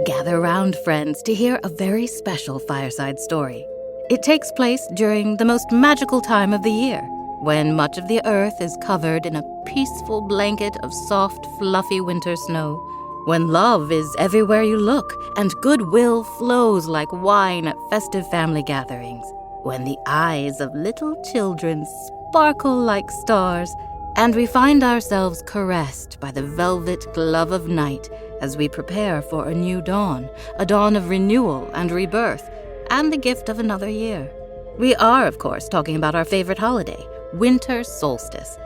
Gather round, friends, to hear a very special Fireside story. It takes place during the most magical time of the year, when much of the earth is covered in a peaceful blanket of soft, fluffy winter snow, when love is everywhere you look, and goodwill flows like wine at festive family gatherings, when the eyes of little children sparkle like stars, and we find ourselves caressed by the velvet glove of night as we prepare for a new dawn, a dawn of renewal and rebirth, and the gift of another year. We are, of course, talking about our favorite holiday, winter solstice.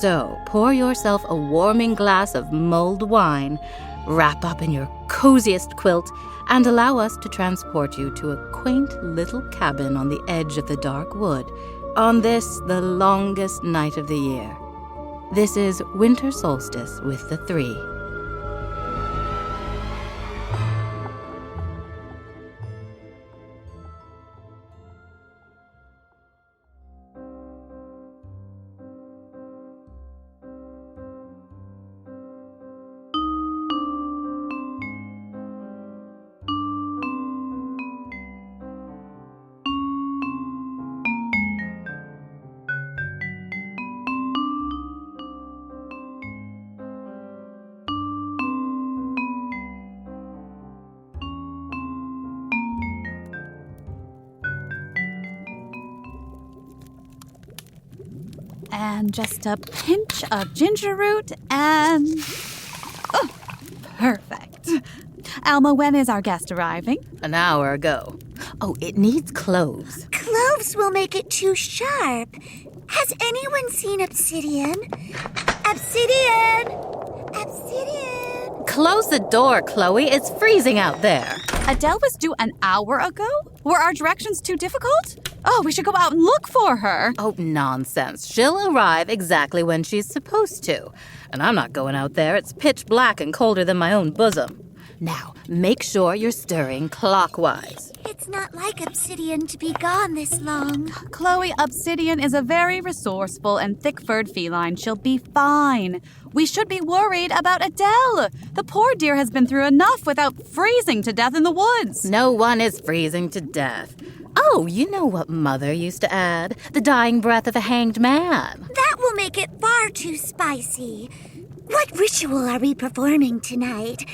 So pour yourself a warming glass of mulled wine, wrap up in your coziest quilt, and allow us to transport you to a quaint little cabin on the edge of the dark wood, on this, the longest night of the year. This is Winter Solstice with the Three. And just a pinch of ginger root and... Oh, perfect. Alma, when is our guest arriving? An hour ago. Oh, it needs cloves. Cloves will make it too sharp. Has anyone seen obsidian? Obsidian! Obsidian! Close the door, Chloe. It's freezing out there. Adele was due an hour ago? Were our directions too difficult? Oh, we should go out and look for her. Oh, nonsense. She'll arrive exactly when she's supposed to. And I'm not going out there. It's pitch black and colder than my own bosom. Now, make sure you're stirring clockwise. It's not like obsidian to be gone this long. Chloe, obsidian is a very resourceful and thick-furred feline. She'll be fine. We should be worried about Adele. The poor dear has been through enough without freezing to death in the woods. No one is freezing to death. Oh, you know what Mother used to add? The dying breath of a hanged man. That will make it far too spicy. What ritual are we performing tonight?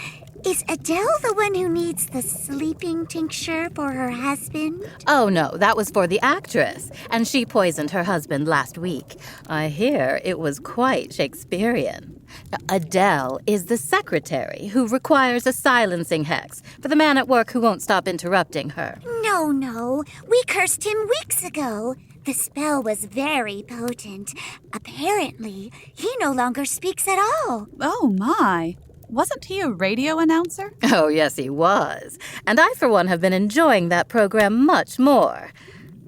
Is Adele the one who needs the sleeping tincture for her husband? Oh, no, that was for the actress, and she poisoned her husband last week. I hear it was quite Shakespearean. Adele is the secretary who requires a silencing hex for the man at work who won't stop interrupting her. No, we cursed him weeks ago. The spell was very potent. Apparently, he no longer speaks at all. Oh, my. Wasn't he a radio announcer? Oh, yes, he was. And I, for one, have been enjoying that program much more.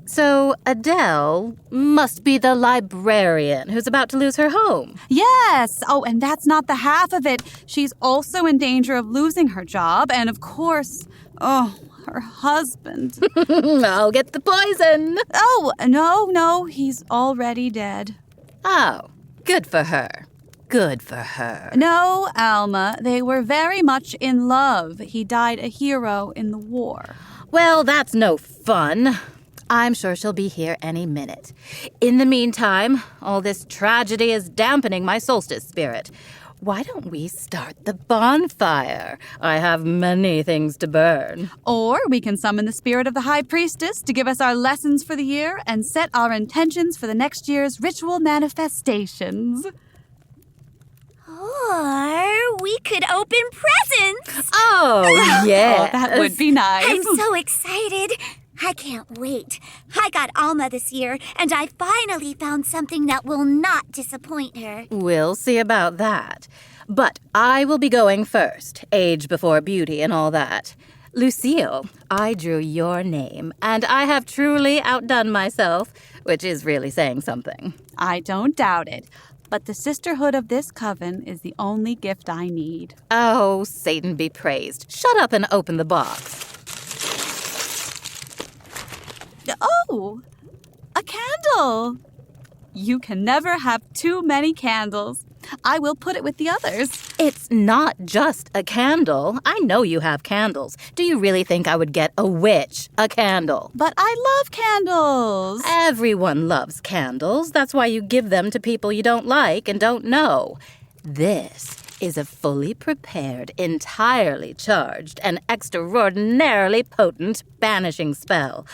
So Adele must be the librarian who's about to lose her home. Yes. Oh, and that's not the half of it. She's also in danger of losing her job. And, of course, her husband. I'll get the poison. Oh, no, he's already dead. Oh, good for her. Good for her. No, Alma, they were very much in love. He died a hero in the war. Well, that's no fun. I'm sure she'll be here any minute. In the meantime, all this tragedy is dampening my solstice spirit. Why don't we start the bonfire? I have many things to burn. Or we can summon the spirit of the High Priestess to give us our lessons for the year and set our intentions for the next year's ritual manifestations. Or we could open presents. Oh, yeah. Oh, that would be nice. I'm so excited. I can't wait. I got Alma this year, and I finally found something that will not disappoint her. We'll see about that. But I will be going first, age before beauty and all that. Lucille, I drew your name, and I have truly outdone myself, which is really saying something. I don't doubt it. But the sisterhood of this coven is the only gift I need. Oh, Satan be praised. Shut up and open the box. Oh, a candle. You can never have too many candles. I will put it with the others. It's not just a candle. I know you have candles. Do you really think I would get a witch a candle? But I love candles. Everyone loves candles. That's why you give them to people you don't like and don't know. This is a fully prepared, entirely charged, and extraordinarily potent banishing spell.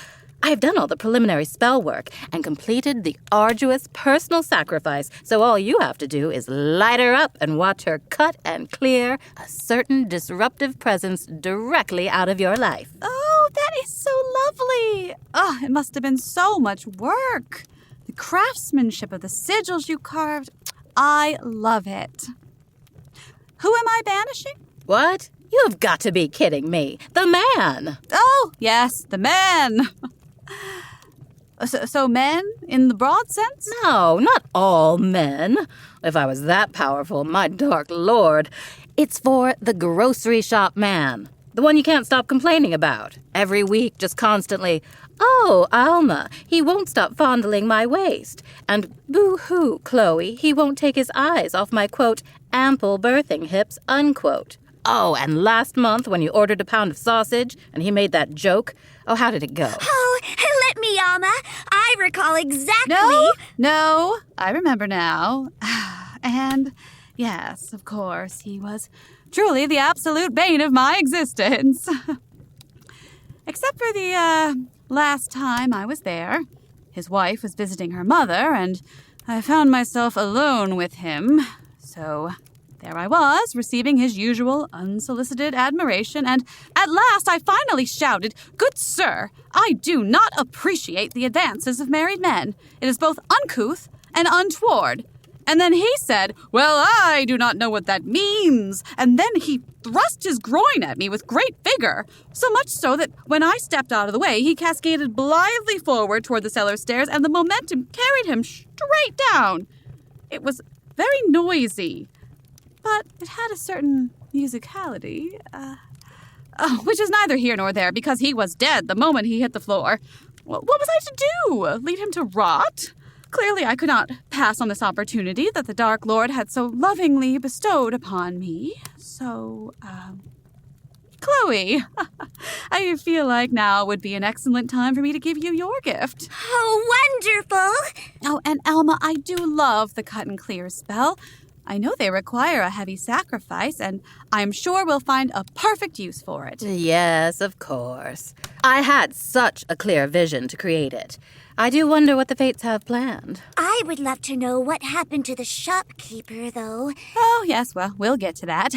I've done all the preliminary spell work and completed the arduous personal sacrifice, so all you have to do is light her up and watch her cut and clear a certain disruptive presence directly out of your life. Oh, that is so lovely. Oh, it must have been so much work. The craftsmanship of the sigils you carved, I love it. Who am I banishing? What? You've got to be kidding me. The man! Oh, yes, the men. So men in the broad sense? No, not all men. If I was that powerful, my dark lord. It's for the grocery shop man. The one you can't stop complaining about. Every week, just constantly, "Oh, Alma, he won't stop fondling my waist." And boo-hoo, Chloe, he won't take his eyes off my, quote, ample birthing hips, unquote. Oh, and last month when you ordered a pound of sausage and he made that joke, oh, how did it go? Oh, let me, Alma. I recall exactly. No, I remember now. And yes, of course, he was truly the absolute bane of my existence. Except for the last time I was there. His wife was visiting her mother, and I found myself alone with him. So there I was, receiving his usual unsolicited admiration, and at last I finally shouted, "Good sir, I do not appreciate the advances of married men. It is both uncouth and untoward." And then he said, "Well, I do not know what that means." And then he thrust his groin at me with great vigor, so much so that when I stepped out of the way, he cascaded blithely forward toward the cellar stairs, and the momentum carried him straight down. It was very noisy, but it had a certain musicality, which is neither here nor there, because he was dead the moment he hit the floor. What was I to do? Leave him to rot? Clearly, I could not pass on this opportunity that the Dark Lord had so lovingly bestowed upon me. So, Chloe, I feel like now would be an excellent time for me to give you your gift. Oh, wonderful. Oh, and Alma, I do love the cut and clear spell. I know they require a heavy sacrifice, and I'm sure we'll find a perfect use for it. Yes, of course. I had such a clear vision to create it. I do wonder what the fates have planned. I would love to know what happened to the shopkeeper, though. Oh, yes, well, we'll get to that.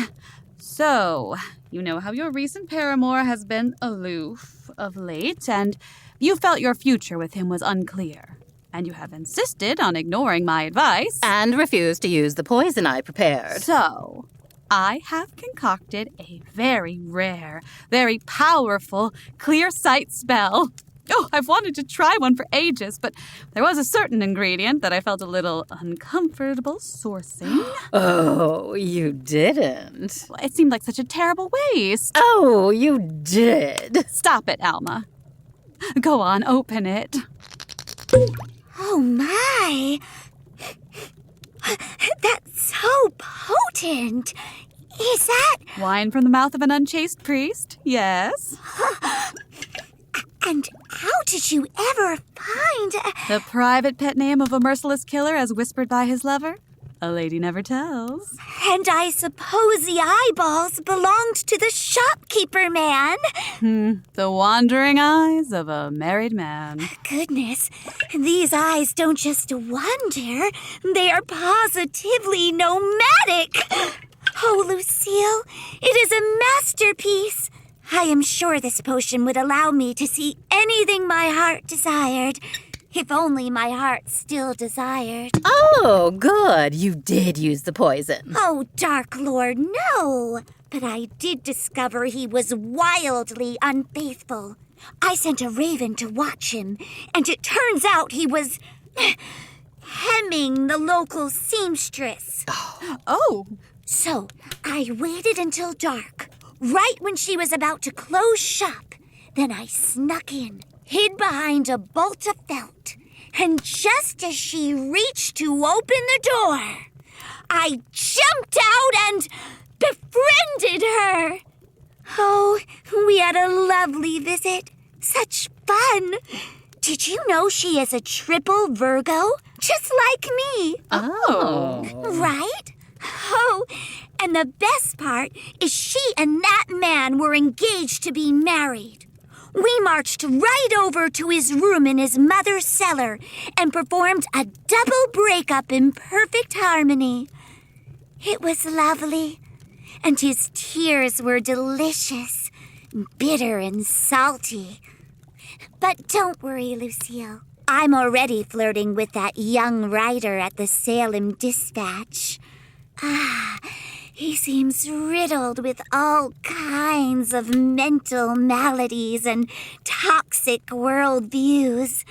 So, you know how your recent paramour has been aloof of late, and you felt your future with him was unclear. And you have insisted on ignoring my advice. And refused to use the poison I prepared. So, I have concocted a very rare, very powerful, clear sight spell. Oh, I've wanted to try one for ages, but there was a certain ingredient that I felt a little uncomfortable sourcing. Oh, you didn't. It seemed like such a terrible waste. Oh, you did. Stop it, Alma. Go on, open it. Oh, my. That's so potent. Is that... Wine from the mouth of an unchaste priest? Yes. And how did you ever find... The private pet name of a merciless killer as whispered by his lover? A lady never tells. And I suppose the eyeballs belonged to the shopkeeper man. The wandering eyes of a married man. Goodness, these eyes don't just wander. They are positively nomadic. Oh, Lucille, it is a masterpiece. I am sure this potion would allow me to see anything my heart desired. If only my heart still desired. Oh, good. You did use the poison. Oh, Dark Lord, no. But I did discover he was wildly unfaithful. I sent a raven to watch him, and it turns out he was hemming the local seamstress. Oh. So I waited until dark, right when she was about to close shop. Then I snuck in, hid behind a bolt of felt, and just as she reached to open the door, I jumped out and befriended her. Oh, we had a lovely visit. Such fun. Did you know she is a triple Virgo? Just like me. Oh. Right? Oh, and the best part is she and that man were engaged to be married. We marched right over to his room in his mother's cellar and performed a double breakup in perfect harmony. It was lovely, and his tears were delicious, bitter and salty. But don't worry, Lucille. I'm already flirting with that young writer at the Salem Dispatch. He seems riddled with all kinds of mental maladies and toxic worldviews.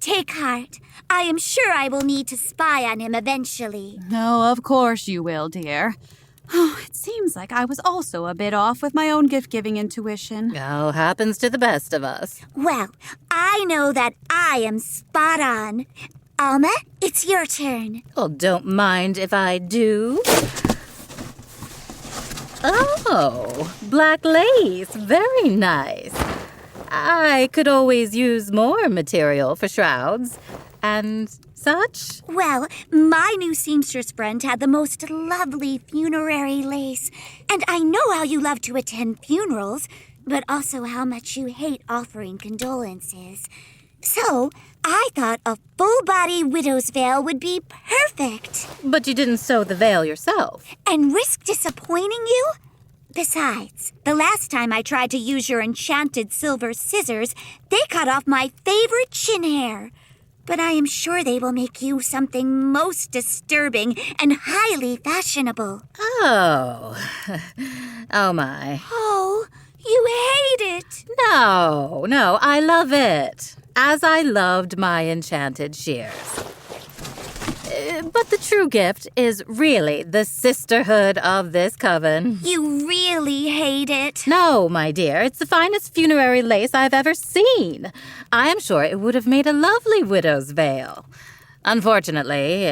Take heart. I am sure I will need to spy on him eventually. No, of course you will, dear. Oh, it seems like I was also a bit off with my own gift-giving intuition. Oh, happens to the best of us. Well, I know that I am spot on. Alma, it's your turn. Well, don't mind if I do. Oh, black lace. Very nice. I could always use more material for shrouds and such. Well, my new seamstress friend had the most lovely funerary lace. And I know how you love to attend funerals, but also how much you hate offering condolences. So, I thought a full-body widow's veil would be perfect. But you didn't sew the veil yourself. And risk disappointing you? Besides, the last time I tried to use your enchanted silver scissors, they cut off my favorite chin hair. But I am sure they will make you something most disturbing and highly fashionable. Oh. Oh, my. Oh, you hate it. No, I love it. As I loved my enchanted shears. But the true gift is really the sisterhood of this coven. You really hate it. No, my dear, it's the finest funerary lace I've ever seen. I am sure it would have made a lovely widow's veil. Unfortunately,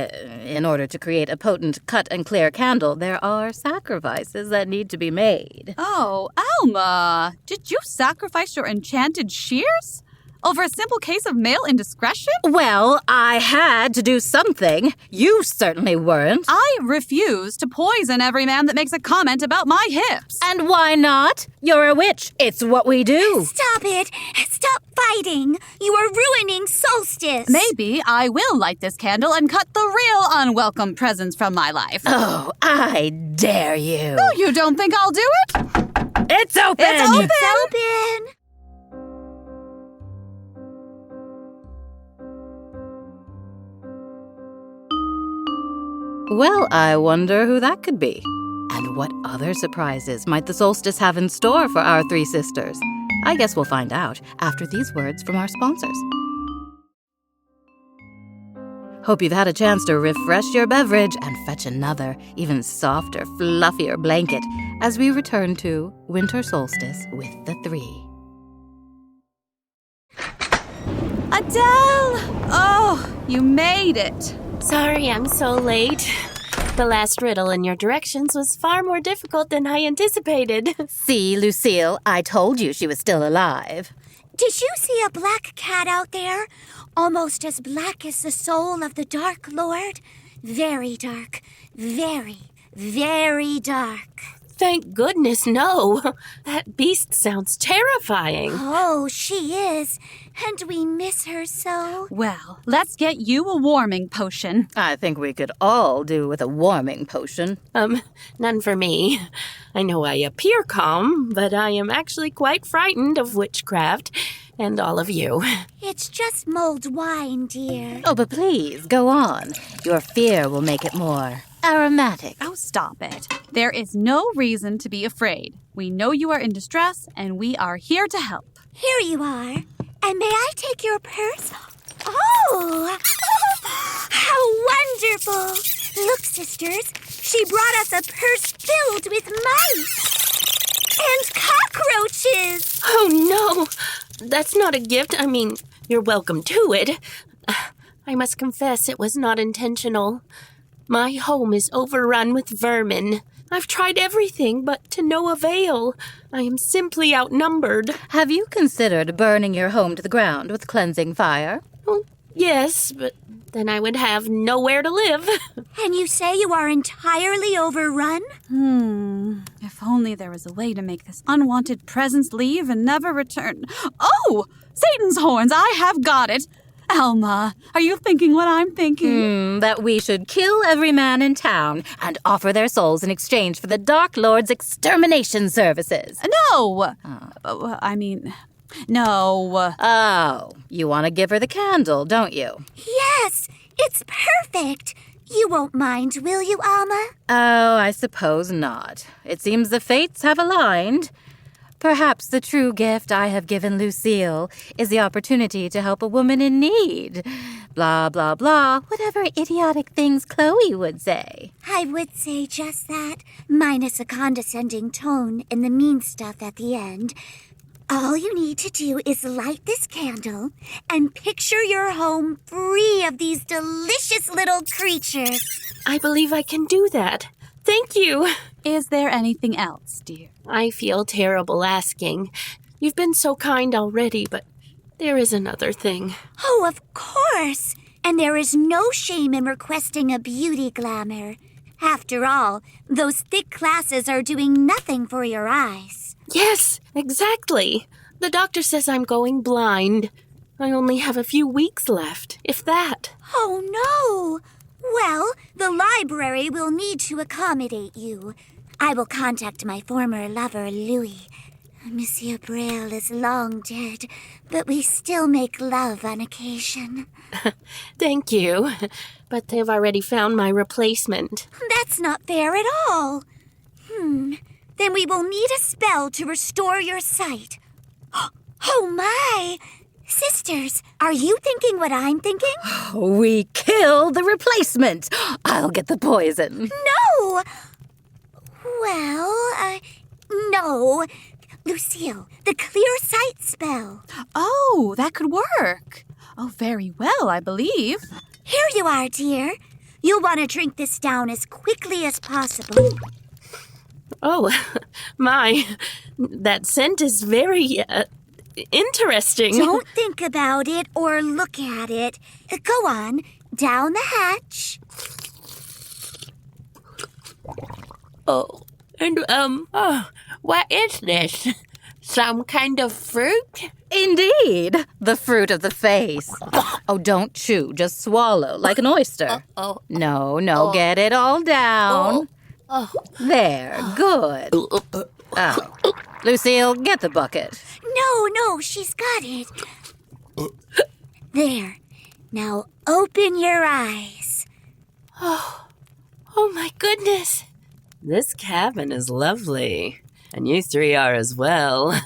in order to create a potent cut-and-clear candle, there are sacrifices that need to be made. Oh, Alma! Did you sacrifice your enchanted shears? Over a simple case of male indiscretion? Well, I had to do something. You certainly weren't. I refuse to poison every man that makes a comment about my hips. And why not? You're a witch. It's what we do. Stop it. Stop fighting. You are ruining Solstice. Maybe I will light this candle and cut the real unwelcome presents from my life. Oh, I dare you. Oh, you don't think I'll do it? It's open! It's open! It's open. Well, I wonder who that could be. And what other surprises might the Solstice have in store for our three sisters? I guess we'll find out after these words from our sponsors. Hope you've had a chance to refresh your beverage and fetch another, even softer, fluffier blanket as we return to Winter Solstice with the three. Adele! Oh, you made it. Sorry I'm so late. The last riddle in your directions was far more difficult than I anticipated. See, Lucille, I told you she was still alive. Did you see a black cat out there? Almost as black as the soul of the Dark Lord? Very dark. Very, very dark. Thank goodness, no. That beast sounds terrifying. Oh, she is. And we miss her so. Well, let's get you a warming potion. I think we could all do with a warming potion. None for me. I know I appear calm, but I am actually quite frightened of witchcraft and all of you. It's just mulled wine, dear. Oh, but please, go on. Your fear will make it more aromatic. Oh, stop it. There is no reason to be afraid. We know you are in distress, and we are here to help. Here you are. And may I take your purse? Oh! How wonderful! Look, sisters, she brought us a purse filled with mice and cockroaches. Oh, no. That's not a gift. I mean, you're welcome to it. I must confess it was not intentional. My home is overrun with vermin. I've tried everything, but to no avail. I am simply outnumbered. Have you considered burning your home to the ground with cleansing fire? Well, yes, but then I would have nowhere to live. And you say you are entirely overrun? If only there was a way to make this unwanted presence leave and never return. Oh! Satan's horns, I have got it! Alma, are you thinking what I'm thinking? That we should kill every man in town and offer their souls in exchange for the Dark Lord's extermination services. No! No. Oh, you want to give her the candle, don't you? Yes, it's perfect. You won't mind, will you, Alma? Oh, I suppose not. It seems the fates have aligned. Perhaps the true gift I have given Lucille is the opportunity to help a woman in need. Blah, blah, blah, whatever idiotic things Chloe would say. I would say just that, minus a condescending tone and the mean stuff at the end. All you need to do is light this candle and picture your home free of these delicious little creatures. I believe I can do that. Thank you. Is there anything else, dear? I feel terrible asking. You've been so kind already, but there is another thing. Oh, of course. And there is no shame in requesting a beauty glamour. After all, those thick glasses are doing nothing for your eyes. Yes, exactly. The doctor says I'm going blind. I only have a few weeks left, if that. Oh, no. Well, the library will need to accommodate you. I will contact my former lover, Louis. Monsieur Braille is long dead, but we still make love on occasion. Thank you, but they've already found my replacement. That's not fair at all. Then we will need a spell to restore your sight. Oh, my! Sisters, are you thinking what I'm thinking? We kill the replacement. I'll get the poison. No! Well, no. Lucille, the clear sight spell. Oh, that could work. Oh, very well, I believe. Here you are, dear. You'll want to drink this down as quickly as possible. Oh, my. That scent is very, interesting. Don't think about it or look at it. Go on, down the hatch. Oh, and, what is this? Some kind of fruit? Indeed, the fruit of the face. Oh, don't chew, just swallow like an oyster. No, get it all down. There, good. Oh, Lucille, get the bucket. No, she's got it. There. Now open your eyes. Oh my goodness. This cabin is lovely. And you three are as well.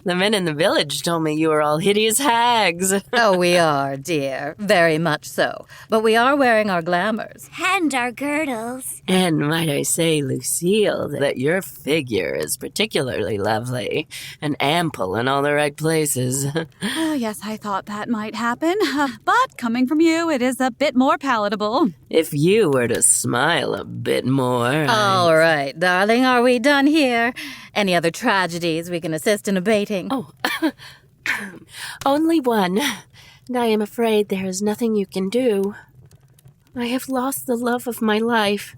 The men in the village told me you were all hideous hags. Oh, we are, dear. Very much so. But we are wearing our glamours. And our girdles. And might I say, Lucille, that your figure is particularly lovely and ample in all the right places. Oh, yes, I thought that might happen. But coming from you, it is a bit more palatable. If you were to smile a bit more. All right, darling, are we done here? Any other tragedies we can assist in abating? Oh, only one. And I am afraid there is nothing you can do. I have lost the love of my life,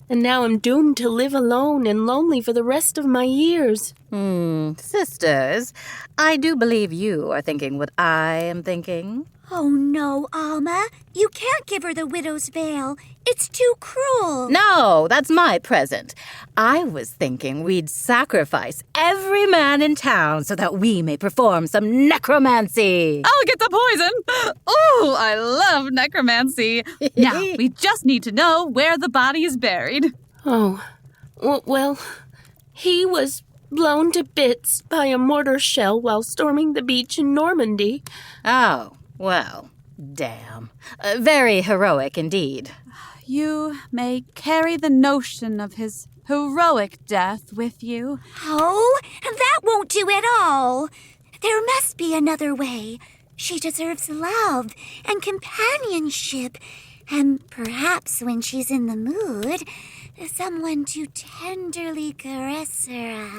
and now am doomed to live alone and lonely for the rest of my years. Sisters, I do believe you are thinking what I am thinking. Oh, no, Alma. You can't give her the widow's veil. It's too cruel. No, that's my present. I was thinking we'd sacrifice every man in town so that we may perform some necromancy. I'll get the poison. Oh, I love necromancy. Now, we just need to know where the body is buried. Oh, well, he was blown to bits by a mortar shell while storming the beach in Normandy. Oh, well, damn. Very heroic indeed. You may carry the notion of his heroic death with you. Oh, that won't do at all. There must be another way. She deserves love and companionship, and perhaps when she's in the mood, someone to tenderly caress her.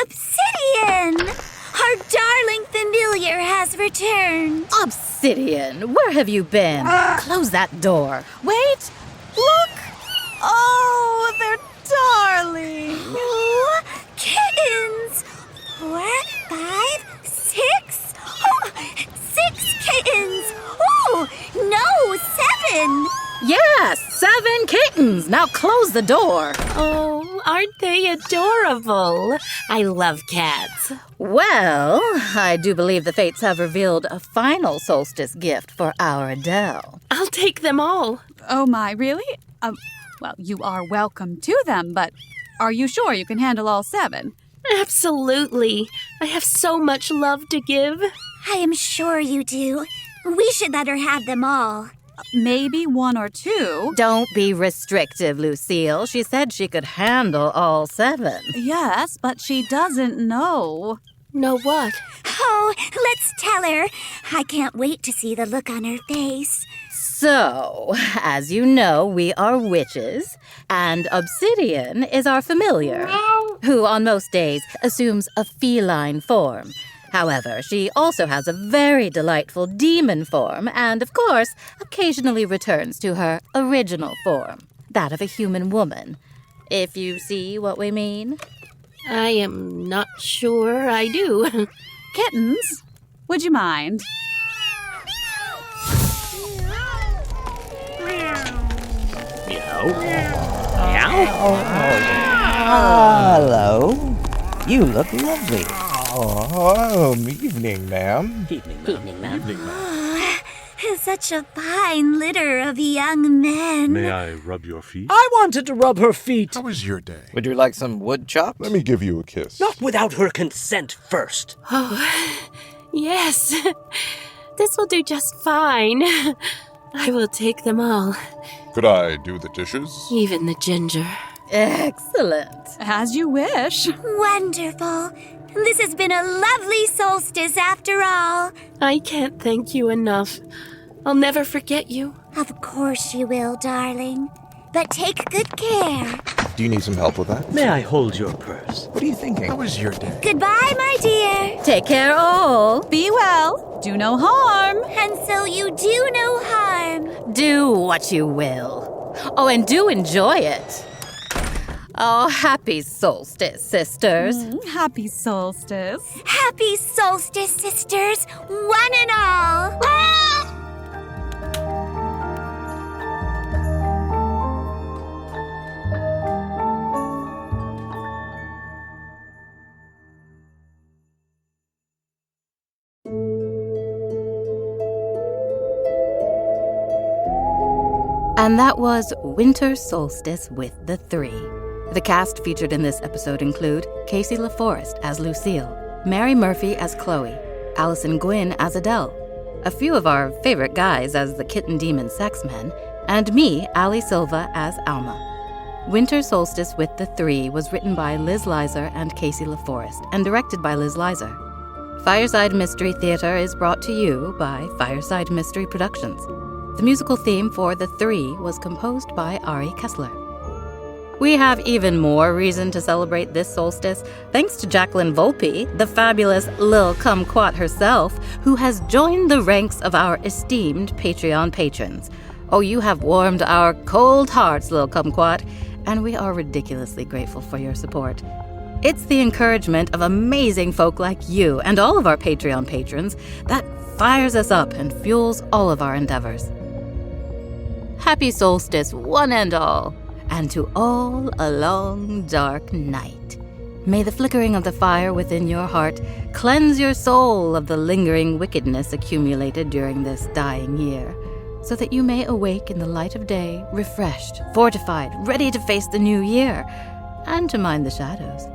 Obsidian! Our darling familiar has returned. Obsidian, where have you been? Close that door. Wait! Look! Oh, they're darling! Oh, kittens! 4, 5, 6. Oh, 6 kittens! Oh, no, 7! Yes, 7 kittens. Now close the door. Oh, aren't they adorable? I love cats. Well, I do believe the fates have revealed a final solstice gift for our Adele. I'll take them all. Oh my, really? Well, you are welcome to them, but are you sure you can handle all 7? Absolutely. I have so much love to give. I am sure you do. We should let her have them all. Maybe 1 or 2. Don't be restrictive, Lucille. She said she could handle all 7. Yes, but she doesn't know. Know what? Oh, let's tell her. I can't wait to see the look on her face. So, as you know, we are witches, and Obsidian is our familiar, who on most days assumes a feline form. However, she also has a very delightful demon form and, of course, occasionally returns to her original form, that of a human woman. If you see what we mean. I am not sure I do. Kittens, would you mind? Hello. You look lovely. Evening, ma'am. Evening, ma'am. Such a fine litter of young men. May I rub your feet? I wanted to rub her feet. How was your day? Would you like some wood chops? Let me give you a kiss. Not without her consent first. Oh, yes. This will do just fine. I will take them all, Could I do the dishes? even the ginger. Excellent. As you wish. Wonderful. This has been a lovely solstice after all. I can't thank you enough. I'll never forget you. Of course you will, darling. But take good care. Do you need some help with that? May I hold your purse? What are you thinking? How was your day? Goodbye, my dear. Take care all. Be well. Do no harm. And so you do no harm. Do what you will. Oh, and do enjoy it. Oh, happy solstice, sisters. Happy solstice. Happy solstice, sisters, one and all. And that was Winter Solstice with the 3. The cast featured in this episode include Kacie Laforest as Lucille, Mary Murphy as Chloe, Allison Guinn as Adele, a few of our favorite guys as the Kitten Demon Sexmen, and me, Ali Silva, as Alma. Winter Solstice with the 3 was written by Lizz Leiser and Kacie Laforest and directed by Lizz Leiser. Fireside Mystery Theater is brought to you by Fireside Mystery Productions. The musical theme for The 3 was composed by Ari Kessler. We have even more reason to celebrate this solstice thanks to Jacqueline Volpe, the fabulous Lil Kumquat herself, who has joined the ranks of our esteemed Patreon patrons. Oh, you have warmed our cold hearts, Lil Kumquat, and we are ridiculously grateful for your support. It's the encouragement of amazing folk like you and all of our Patreon patrons that fires us up and fuels all of our endeavors. Happy solstice, one and all, and to all a long, dark night. May the flickering of the fire within your heart cleanse your soul of the lingering wickedness accumulated during this dying year, so that you may awake in the light of day, refreshed, fortified, ready to face the new year, and to mind the shadows.